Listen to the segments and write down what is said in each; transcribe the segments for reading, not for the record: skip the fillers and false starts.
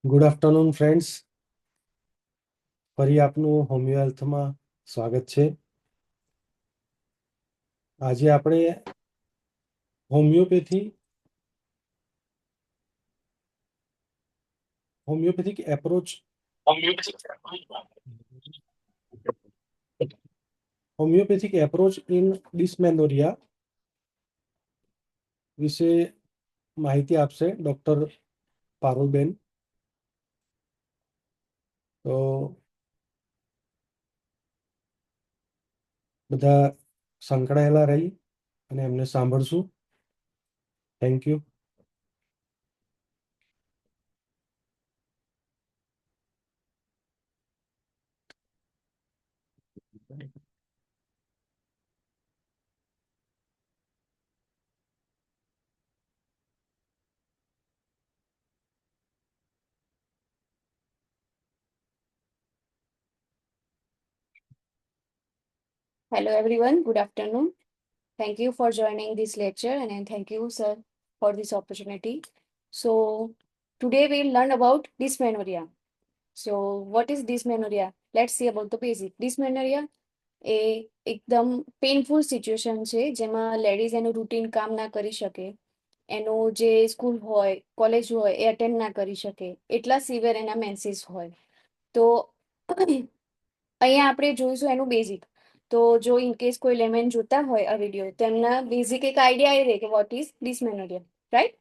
Good afternoon friends, ફરી આપનું homeo હેલ્થમાં સ્વાગત છે. આજે આપણે હોમિયોપેથિક એપ્રોચ ઇન ડિસ્મેનોરિયા વિશે માહિતી આપશે ડોક્ટર પારુલબેન. તો બધા સંકળાયેલા રહી અને એમને સાંભળશું. Thank you. Hello everyone, good afternoon. Thank you for joining this lecture and thank you sir for this opportunity. So today we'll learn about dysmenorrhea. So what is dysmenorrhea? Let's see about the basic. Dysmenorrhea એ એકદમ painful situation છે જેમાં ladies એનું routine કામ ના કરી શકે, એનું જે સ્કૂલ હોય કોલેજ હોય એ અટેન્ડ ના કરી શકે, એટલા સિવિયર એના મેન્સીસ હોય. તો અહીંયા આપણે જોઈશું એનું બેઝિક. તો જો ઇન કેસ કોઈ લેમેન જોતા હોય આ વિડીયો તો એમના બેઝિક એક આઈડિયા આવી રહે કે વોટ ઇઝ ડિસમેનોરિયા, રાઈટ?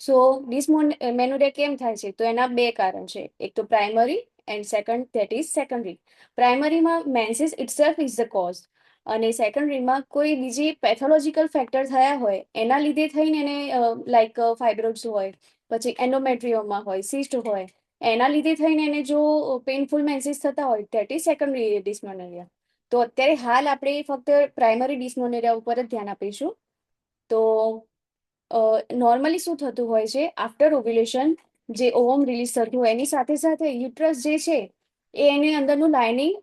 સો ડિસમેનોરિયા કેમ થાય છે? તો એના બે કારણ છે. એક તો primary and second that is secondary. પ્રાઇમરીમાં menses itself is the cause અને સેકન્ડરીમાં કોઈ બીજી પેથોલોજીકલ ફેક્ટર થયા હોય એના લીધે થઈને એને લાઈક ફાઇબ્રોઇડ્સ હોય, પછી એન્ડોમેટ્રિયોમા હોય, સિસ્ટ હોય, એના લીધે થઈને એને જો પેઇનફુલ મેન્સીસ થતા હોય ધેટ ઇઝ સેકન્ડરી ડિસમેનોરિયા. તો અત્યારે હાલ આપણે ફક્ત પ્રાઇમરી ડિસ્મેનોરિયા ઉપર જ ધ્યાન આપીશું. તો નોર્મલી શું થતું હોય છે, આફ્ટર ઓવ્યુલેશન જે ઓવમ રિલીઝ થતું હોય એની સાથે સાથે યુટ્રસ જે છે એ એની અંદરનું લાઇનિંગ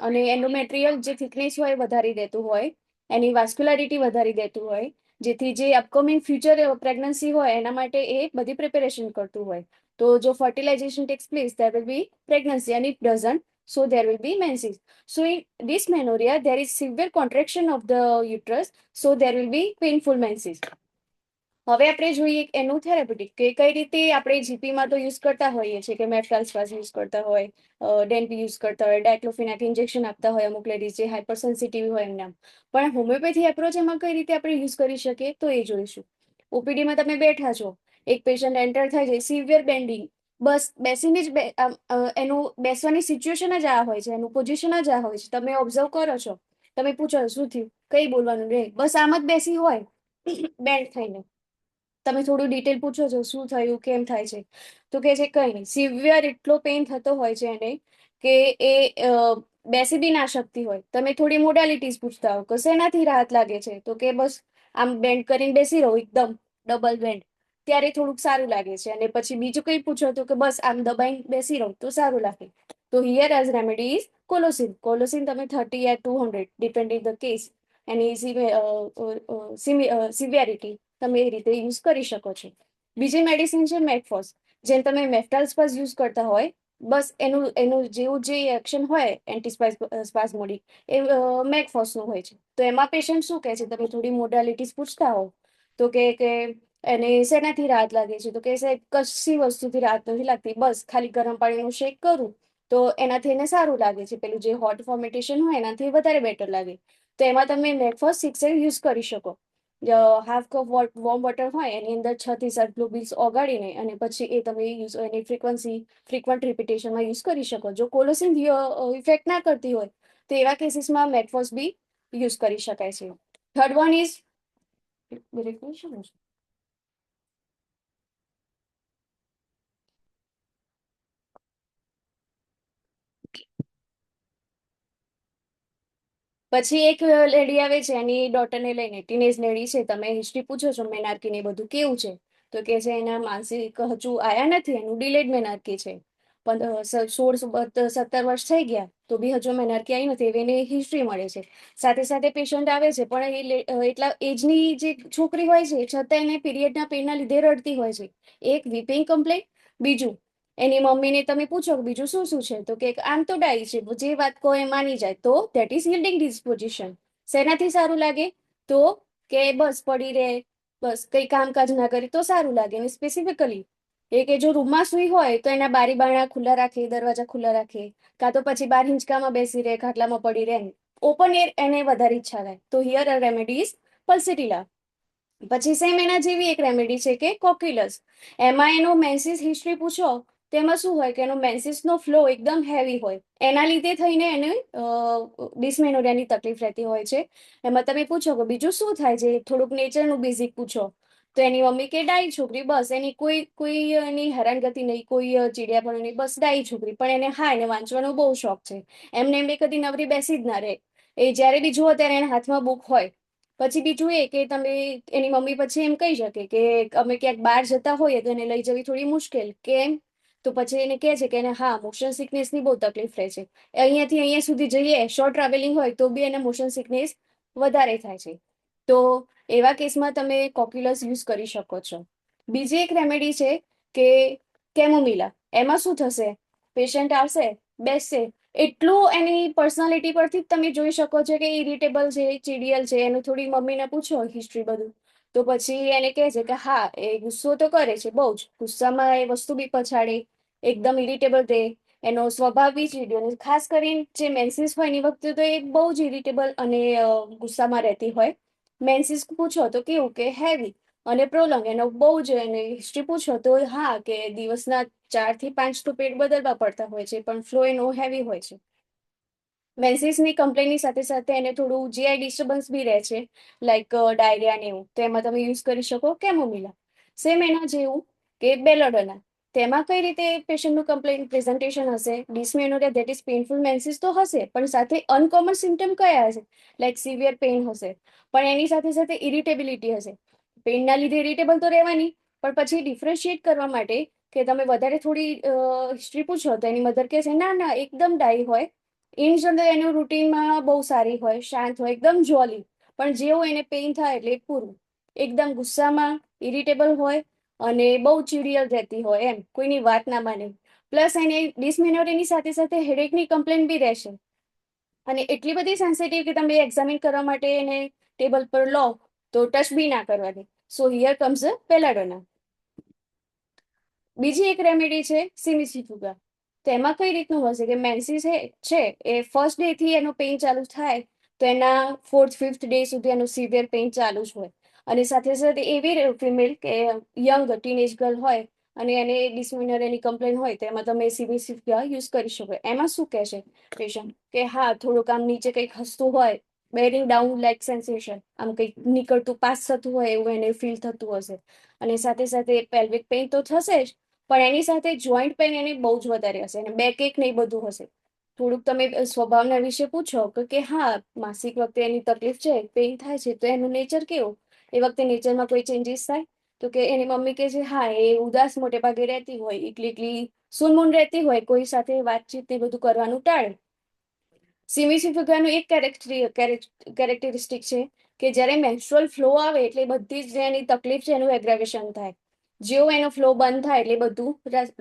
અને એન્ડોમેટ્રિયલ જે થિકનેસ હોય એ વધારી દેતું હોય, એની વાસ્ક્યુલારિટી વધારી દેતું હોય, જેથી જે અપકમિંગ ફ્યુચર પ્રેગ્નન્સી હોય એના માટે એ બધી પ્રિપેરેશન કરતું હોય. તો જો fertilization takes place, there will be pregnancy, and if doesn't, so there will be menses. So in dysmenorrhea, there is severe contraction of the uterus, so there will be painful menses. હવે આપણે જોઈએ એનું therapeutic કે કઈ રીતે આપણે જીપીમાં તો use કરતા હોઈએ છીએ કે મેફ્ટાલ્સ્પાઝ યુઝ કરતા હોય, ડેન્પી યુઝ કરતા હોય, ડાયક્લોફિનાક ઇન્જેક્શન આપતા હોય અમુક લેડીઝ જે હાઇપર સેન્સિટિવ હોય એમના. પણ હોમિયોપેથી એપ્રોચ એમાં કઈ રીતે આપણે યુઝ કરી શકીએ તો એ જોઈશું. ઓપીડીમાં તમે બેઠા છો, એક પેશન્ટ એન્ટર થાય છે, સિવિયર બેન્ડિંગ, બસ બેસીને જ એનું બેસવાની સિચ્યુએશન જ આ હોય છે, એનું પોઝિશન જ આ હોય છે. તમે ઓબ્ઝર્વ કરો છો, તમે પૂછો શું થયું, કઈ બોલવાનું રે, બસ આમ જ બેસી હોય બેન્ડ થઈને. તમે થોડું ડિટેલ પૂછો છો શું થયું, કેમ થાય છે, તો કે છે કઈ નહીં, સિવિયર એટલો પેઇન થતો હોય છે એને કે એ બેસી બી ના શકતી હોય. તમે થોડી મોડાલિટીઝ પૂછતા હો કે શેનાથી રાહત લાગે છે, તો કે બસ આમ બેન્ડ કરીને બેસી રહો એકદમ ડબલ બેન્ડ, ત્યારે થોડુંક સારું લાગે છે. અને પછી બીજું કઈ પૂછો તો કે બસ આમ દબાઈને બેસી રહો તો સારું લાગે. તો હિયર એઝ રેમેડી ઇઝ કોલોસિન. કોલોસિન તમે 30 યા 200 depending the case any severity તમે એ રીતે યુઝ કરી શકો છો. બીજી મેડિસિન છે મેકફોસ. જેમ તમે મેફ્ટાલ્સ્પાઝ યુઝ કરતા હોય બસ એનું એનું જેવું જે એક્શન હોય એન્ટીસ્પાઝમોડિક એ મેકફોસનું હોય છે. તો એમાં પેશન્ટ શું કહે છે, તમે થોડી મોડાલિટીઝ પૂછતા હો તો કે એને શેનાથી રાહત લાગે છે, તો કે સાહેબ કશી વસ્તુથી રાહત નથી લાગતી, બસ ખાલી ગરમ પાણીનું શેક કરું તો એનાથી એને સારું લાગે છે, પેલું જે હોટ ફોર્મેટેશન હોય એનાથી વધારે બેટર લાગે. તો એમાં તમે મેકફોસ 6 યુઝ કરી શકો. હાફ કપ વોર્મ વોટર હોય એની અંદર 6 થી 7 ગ્લોબિલ્સ ઓગાળીને અને પછી એ તમે યુઝ એની ફ્રિકવન્ટ રિપીટેશનમાં યુઝ કરી શકો. જો કોલોસિન ઇફેક્ટ ના કરતી હોય તો એવા કેસીસમાં મેકફોસ બી યુઝ કરી શકાય છે. થર્ડ વન ઇઝ પછી એક લેડી આવે છે એની ડોટરને લઈને, ટીનેજ લેડી છે, તમે હિસ્ટ્રી પૂછો છો મેનાર્કી ને બધું કેવું છે, તો કે છે એના માનસિક હજુ આયા નથી, એનું ડિલેડ મેનાર્કી છે. 17 વર્ષ થઈ ગયા તો બી હજુ મેનાર્કી આવી નથી એવી એની હિસ્ટ્રી મળે છે. સાથે સાથે પેશન્ટ આવે છે પણ એટલા એજની જે છોકરી હોય છે છતાં એને પીરિયડના પેઇનના લીધે રડતી હોય છે. એક વીપિંગ કમ્પ્લેન્ટ, બીજું એની મમ્મીને તમે પૂછો કે બીજું શું શું છે તો કે આમ તો ડાઈ છે, જે વાત કહો એ માની જાય, તો ધેટ ઇઝ યીલ્ડિંગ ડિસ્પોઝિશન. શેનાથી સારું લાગે? તો કે બસ પડી રહે, બસ કઈ કામકાજ ના કરી તો સારું લાગે. અને સ્પેસિફિકલી એ કે જો રૂમમાં સુઈ હોય તો એના બારી બારણા ખુલ્લા રાખે, દરવાજા ખુલ્લા રાખે, કાં તો પછી બાર હિંચકામાં બેસી રહે, ખાટલામાં પડી રહે, ઓપન એર એને વધારે ઈચ્છા થાય. તો હિયર અ રેમેડી ઇઝ પલ્સિટિલા. પછી સેમ એના જેવી એક રેમેડી છે કે કોક્યુલસ. એમાં એનો મેન્સિસ હિસ્ટ્રી પૂછો તેમાં શું હોય કે એનો મેન્સિસનો ફ્લો એકદમ હેવી હોય, એના લીધે થઈને એને ડિસ્મેનોરિયાની તકલીફ રહેતી હોય છે. એમાં તમે પૂછો કે બીજું શું થાય છે, થોડુંક નેચરનું બેઝિક પૂછો તો એની મમ્મી કે ડાઈ છોકરી, બસ એની કોઈ એની હેરાનગતિ નહીં, કોઈ ચીડિયાપણું નહીં, બસ ડાઈ છોકરી. પણ એને હા એને વાંચવાનો બહુ શોખ છે, એમને એમ કદી નવરી બેસી જ ના રહે. એ જ્યારે બી જુઓ ત્યારે એના હાથમાં બુક હોય. પછી બીજું એ કે તમે એની મમ્મી પછી એમ કહી શકે કે અમે ક્યાંક બહાર જતા હોઈએ તો એને લઈ જવી થોડી મુશ્કેલ. કેમ? તો પછી એને કહે છે કે એને હા મોશન સિકનેસની બહુ તકલીફ રહે છે, અહીંયાથી અહીંયા સુધી જઈએ શોર્ટ ટ્રાવેલિંગ હોય તો બી એને મોશન સિકનેસ વધારે થાય છે. તો એવા કેસમાં તમે કોક્યુલસ યુઝ કરી શકો છો. બીજી એક રેમેડી છે કે કેમોમિલા. એમાં શું થશે, પેશન્ટ આવશે, બેસશે, એટલું એની પર્સનાલિટી પરથી જ તમે જોઈ શકો છો કે ઇરિટેબલ છે, ચીડિયલ છે. એનું થોડી મમ્મીને પૂછો હિસ્ટ્રી બધું તો પછી એને કહે છે કે હા એ ગુસ્સો તો કરે છે બહુ જ, ગુસ્સામાં એ વસ્તુ બી પછાડે, એકદમ ઇરિટેબલ રહે, એનો સ્વભાવ બી ચીડ્યો. ખાસ કરીને જે મેન્સિસ હોય એની વખતે તો એ બહુ જ ઇરિટેબલ અને ગુસ્સામાં રહેતી હોય. મેન્સિસ પૂછો તો કેવું કે હેવી અને પ્રોલોંગ. એનો બહુ જ એને હિસ્ટ્રી પૂછો તો હા કે દિવસના 4 થી 5 તો પેટ બદલવા પડતા હોય છે, પણ ફ્લો એનો હેવી હોય છે. મેન્સિસની કમ્પ્લેનની સાથે સાથે એને થોડું જીઆઈ ડિસ્ટર્બન્સ બી રહે છે, લાઈક ડાયરિયા ને એવું, તો એમાં તમે યુઝ કરી શકો કેમોમિલા. સેમ એના જેવું કે બેલોડોના. તેમાં કઈ રીતે પેશન્ટનું કમ્પ્લેન પ્રેઝન્ટેશન હશે, ડિસ્મેનોરિયા ધેટ ઇઝ પેઇનફુલ મેન્સિસ તો હશે, પણ સાથે અનકોમન સિમ્ટમ કયા હશે, લાઈક સિવિયર પેઇન હશે, પણ એની સાથે સાથે ઇરિટેબિલિટી હશે. પેઇનના લીધે ઇરિટેબલ તો રહેવાની, પણ પછી ડિફરન્શિએટ કરવા માટે કે તમે વધારે થોડી હિસ્ટ્રી પૂછો તો એની મધર કહે છે ના ના એકદમ ડાઈ હોય, ઇન જનરલ એનું રૂટીનમાં બહુ સારી હોય, શાંત હોય, એકદમ જોલી, પણ જેવું એને પેઇન થાય એટલે પૂરું, એકદમ ગુસ્સામાં, ઇરિટેબલ હોય અને બહુ ચીડિયલ રહેતી હોય, એમ કોઈની વાત ના માને. પ્લસ એને ડિસમેનોરિયાની સાથે સાથે હેડેકની કમ્પ્લેન બી રહેશે. અને એટલી બધી સેન્સિટિવ કે તમે એક્ઝામિન કરવા માટે એને ટેબલ પર લો તો ટચ બી ના કરવા દે. સો હિયર કમ્સ અ બેલાડોના. બીજી એક રેમેડી છે સિમિસિફુગા. તો એમાં કઈ રીતનું હશે કે મેન્સિસ છે એ ફર્સ્ટ ડે થી એનો પેઇન ચાલુ થાય તો એના 4th-5th ડે સુધી એનું સિવિયર પેઇન ચાલુ જ હોય. અને સાથે સાથે એવી ફિમેલ કે યંગ ટીનેજ ગર્લ હોય અને એને ડિસમેનોરિયાની કમ્પ્લેન હોય તો એમાં તમે સિમિસિફુગા યુઝ કરી શકો. એમાં શું કહેશે પેશન્ટ કે હા થોડુંક આમ નીચે કંઈક હસતું હોય, બેરિંગ ડાઉન લાઈક સેન્સેશન, આમ કંઈક નીકળતું પાસ થતું હોય એવું એને ફીલ થતું હશે. અને સાથે સાથે પેલ્વિક પેઇન તો થશે જ, પણ એની સાથે જોઈન્ટ પેઇન એને બહુ જ વધારે હશે અને બેક એક ને એ બધું હશે. થોડુંક તમે સ્વભાવના વિશે પૂછો કે હા માસિક વખતે એની તકલીફ છે, પેઇન થાય છે, તો એનું નેચર કેવું, એ વખતે નેચરમાં કોઈ ચેન્જીસ થાય તો કે એની મમ્મી કે છે હા એ ઉદાસ મોટે ભાગે રહેતી હોય, એકલી એકલી સુનમુન રહેતી હોય, કોઈ સાથે વાતચીત ને બધું કરવાનું ટાળે. સિમિસિફુગાનું એક કેરેક્ટરિસ્ટિક છે કે જ્યારે મેન્સ્ટ્રુઅલ ફ્લો આવે એટલે બધી જ એની તકલીફ છે એનું એગ્રાવેશન થાય. જેવો એનો ફ્લો બંધ થાય એટલે બધું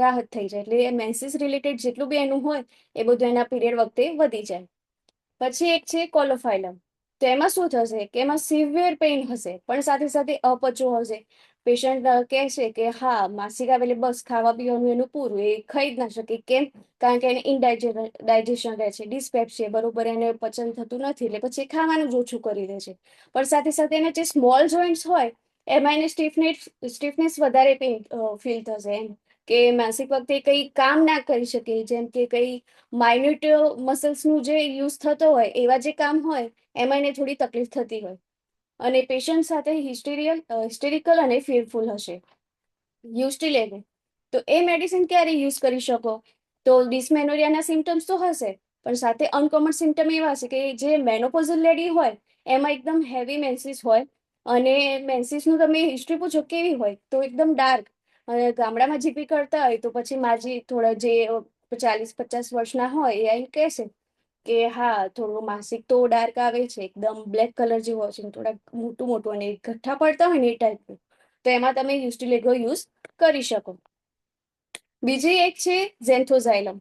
રાહત થઈ જાય. એટલે મેન્સિસ રિલેટેડ જેટલું બી એનું હોય એ બધું એના પીરિયડ વખતે વધી જાય. પછી એક છે કોલોફાઇલમ. તો એમાં શું થશે કે એમાં સિવિયર પેઇન હશે પણ સાથે સાથે અપચો હશે. પેશન્ટ કહે છે કે હા માસિક આવે એટલે બસ ખાવા પીવાનું એનું પૂરું, એ ખાઈ જ ના શકે. કેમ? કારણ કે એને ડાયજેશન રહે છે, ડિસ્પેપ્સિયા, બરોબર એને પચન થતું નથી એટલે પછી ખાવાનું જ ઓછું કરી દે છે. પણ સાથે સાથે એના જે સ્મોલ જોઈન્ટ્સ હોય એમાં એને સ્ટીફનેસ વધારે ફીલ થશે, એમ કે માસિક વખતે કઈ કામ ના કરી શકે, જેમ કે કઈ માઇન્યુટ મસલ્સનું જે યુઝ થતો હોય એવા જે કામ હોય એમાં એને થોડી તકલીફ થતી હોય. અને પેશન્ટ સાથે હિસ્ટેરિકલ અને ફિયરફુલ હશે. યુસ્ટિલેગન. તો એ મેડિસિન ક્યારે યુઝ કરી શકો? તો ડિસ્મેનોરિયાના સિમ્ટમ્સ તો હશે, પણ સાથે અનકોમન સિમ્ટમ એવા હશે કે જે મેનોપોઝલ લેડી હોય એમાં એકદમ હેવી મેન્સિસ હોય અને મેન્સિસનું તમે હિસ્ટ્રી પૂછો કેવી હોય તો એકદમ ડાર્ક અને ગામડામાં જીપી કરતા હોય તો પછી માજી થોડા જે 40-50 વર્ષના હોય એ આઈને કહેશે કે હા થોડું માસિક તો ડાર્ક આવે છે, એકદમ બ્લેક કલર જેવું હોય છે ને થોડા મોટું મોટું અને ગઠ્ઠા પડતા હોય ને એ ટાઈપનું, તો એમાં તમે યુસ્ટિલેગો યુઝ કરી શકો. બીજી એક છે ઝેન્થોઝાઇલમ.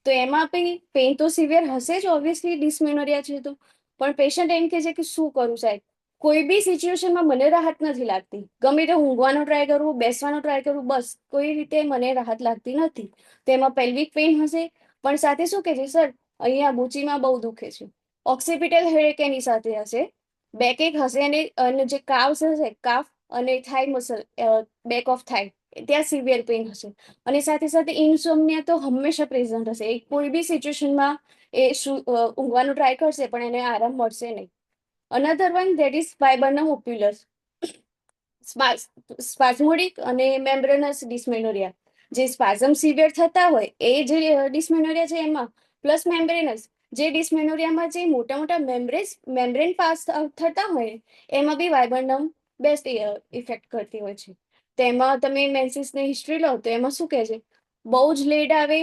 તો એમાં બી પેઇન તો સિવિયર હશે જ ઓબ્વિયસલી, ડિસ્મેનોરિયા છે તો, પણ પેશન્ટ એમ કહે છે કે શું કરું સાહેબ, કોઈ બી સિચ્યુએશનમાં મને રાહત નથી લાગતી, ગમે તે ઊંઘવાનો ટ્રાય કરું, બેસવાનો ટ્રાય કરું, બસ કોઈ રીતે મને રાહત લાગતી નથી. તો એમાં પેલ્વિક પેઇન હશે, પણ સાથે શું કે છે સર અહીંયા બૂચીમાં બહુ દુખે છે. ઓક્સિપિટલ હેડેક એની સાથે હશે, બેકએક હશે, અને જે કાવ્સ હશે, કાફ અને થાઈ મસલ, બેક ઓફ થાઈ, ત્યાં સિવિયર પેઇન હશે. અને સાથે સાથે ઇન્સોમ્નિયા તો હંમેશા પ્રેઝન્ટ હશે. એ કોઈ બી સિચ્યુએશનમાં ઊંઘવાનું ટ્રાય કરશે પણ એને આરામ મળશે નહીં. અનધર વન ધેટ ઇઝ વાઇબર્નમ ઓપ્યુલસ, સ્પાઝમોડિક અને મેમ્બ્રેનસ ડિસ્મેનોરિયા. જે સ્પાઝમ સિવિયર થતા હોય એ જે ડિસ્મેનોરિયા છે એમાં, પ્લસ મેમ્બ્રેનસ, જે ડિસ્મેનોરિયામાં જે મોટા મોટા મેમ્બ્રેન પાસ થતા હોય એમાં બી વાઇબર્નમ બેસ્ટ ઇફેક્ટ કરતી હોય છે. તેમાં તમે મેન્સિસની હિસ્ટ્રી લો તો એમાં શું કહે છે, બહુ જ લેટ આવે,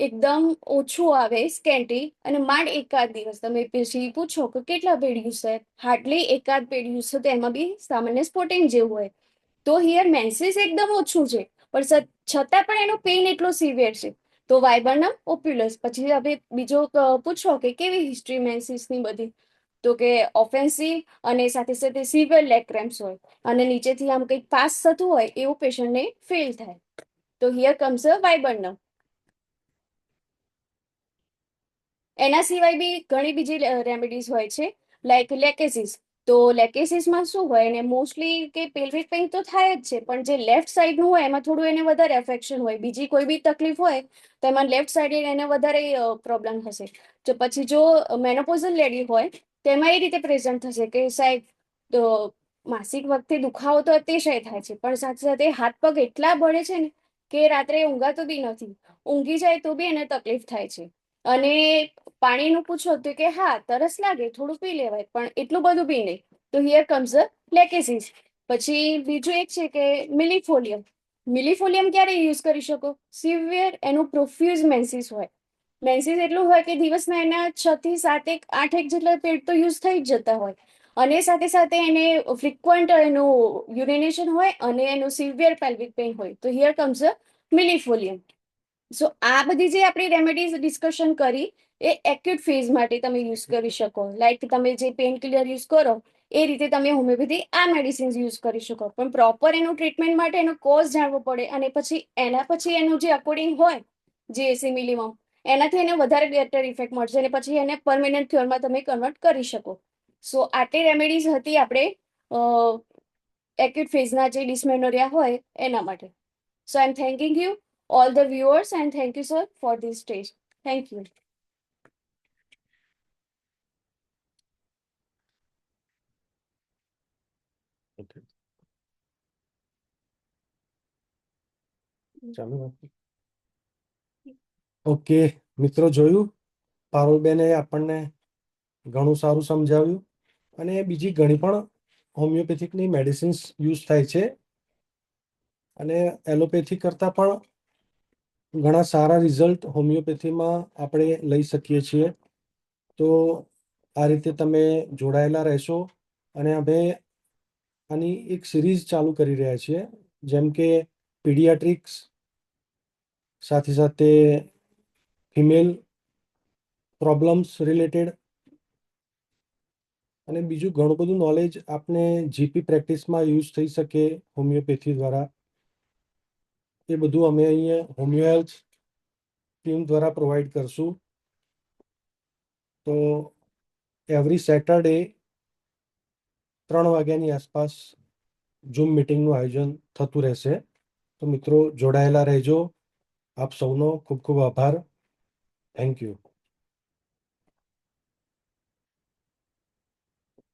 એકદમ ઓછું આવે સ્કેન્ટી, અને માંડ એકાદ દિવસ તમે પછી પૂછો કે કેટલા પેડ યુઝ છે, હાર્ડલી એકાદ પેડ યુઝ છે, તો એમાં બી સામાન્ય સ્પોટિંગ જેવું હોય. તો હિયર મેન્સિસ એકદમ ઓછું છે પણ છતાં પણ એનો પેઇન એટલો સિવિયર છે, તો વાઇબર્નમ ઓપ્યુલસ. પછી હવે બીજો પૂછો કે કેવી હિસ્ટ્રી મેન્સિસની બધી, તો કે ઓફેન્સિવ અને સાથે સાથે સિવિયર લેગ ક્રેમ્પ્સ હોય, અને નીચેથી આમ કંઈક પાસ થતું હોય એવું પેશન્ટને ફીલ થાય. તો હિયર કમ્સ અ વાઇબર્નમ. એના સિવાય બી ઘણી બીજી રેમેડીઝ હોય છે, લાઈક લેકેસિસ. તો લેકેસિસમાં શું હોય, એને મોસ્ટલી કે પેલ્વિક પેઇન તો થાય જ છે, પણ જે લેફ્ટ સાઈડનું હોય એમાં થોડું એને વધારે એફેક્શન હોય. બીજી કોઈ બી તકલીફ હોય તો એમાં લેફ્ટ સાઈડ એને વધારે પ્રોબ્લેમ થશે. તો પછી જો મેનોપોઝલ લેડી હોય તેમાં એ રીતે પ્રેઝન્ટ થશે કે સાહેબ તો માસિક વખતે દુખાવો તો અતિશય થાય છે, પણ સાથે સાથે હાથ પગ એટલા બળે છે ને કે રાત્રે ઊંઘાતું બી નથી, ઊંઘી જાય તો બી એને તકલીફ થાય છે. અને પાણીનું પૂછો તો કે હા તરસ લાગે થોડું પી લેવાય, પણ એટલું બધું બી નહીં. તો હિયર કમ્સ અ લેકેસિસ. પછી બીજું એક છે કે મિલીફોલિયમ. મિલીફોલિયમ ક્યારે યુઝ કરી શકો, સિવિયર એનું પ્રોફ્યુઝ મેન્સિસ હોય. મેન્સિસ એટલું હોય કે દિવસના એના 6 થી 7 8 જેટલા પેડ તો યુઝ થઈ જ જતા હોય, અને સાથે સાથે એને ફ્રિક્વન્ટ એનું યુરિનેશન હોય અને એનું સિવિયર પેલ્વિક પેઇન હોય. તો હિયર કમ્સ અ મિલીફોલિયમ. સો આ બધી જે આપણી રેમેડીઝ ડિસ્કશન કરી એ એક્યુટ ફેઝ માટે તમે યુઝ કરી શકો. લાઈક તમે જે પેઇન કિલર યુઝ કરો એ રીતે તમે હોમિયોપેથી આ મેડિસિન્સ યુઝ કરી શકો, પણ પ્રોપર એનું ટ્રીટમેન્ટ માટે એનો કોઝ જાણવો પડે, અને પછી એના પછી એનું જે અકોર્ડિંગ હોય જે સિમિલિમમ એનાથી એને વધારે બેટર ઇફેક્ટ મળશે, અને પછી એને પરમેનન્ટ ક્યોરમાં તમે કન્વર્ટ કરી શકો. સો આટલી રેમેડીઝ હતી આપણે એક્યુટ ફેઝના જે ડિસ્મેનોરિયા હોય એના માટે. So I'm thanking you, all the viewers, and thank you, sir, for this stage. Thank you. Okay, ચાલો. ઓકે મિત્રો, જોયું પારુલબેને આપણને ઘણું સારું સમજાવ્યું, અને બીજી ઘણી પણ હોમિયોપેથિકની મેડિસિન્સ યુઝ થાય છે, અને એલોપેથી કરતાં પણ ઘણા સારા રિઝલ્ટ હોમિયોપેથીમાં આપણે લઈ શકીએ છીએ. તો આ રીતે તમે જોડાયેલા રહેશો, અને અમે આની એક સિરીઝ ચાલુ કરી રહ્યા છીએ, જેમ કે પીડિયાટ્રિક્સ, સાથે સાથે ફિમેલ પ્રોબ્લેમ્સ રિલેટેડ, અને બીજું ઘણું બધું નોલેજ આપને જીપી પ્રેક્ટિસમાં યુઝ થઈ શકે હોમિયોપેથી દ્વારા. એ બધું અમે અહીંયા હોમિયો હેલ્થ ટીમ દ્વારા પ્રોવાઈડ કરશું. તો એવરી સેટરડે 3 વાગ્યાની આસપાસ ઝૂમ મિટિંગનું આયોજન થતું રહેશે. તો મિત્રો જોડાયેલા રહેજો. આપ સૌનો ખૂબ ખૂબ આભાર. Thank you.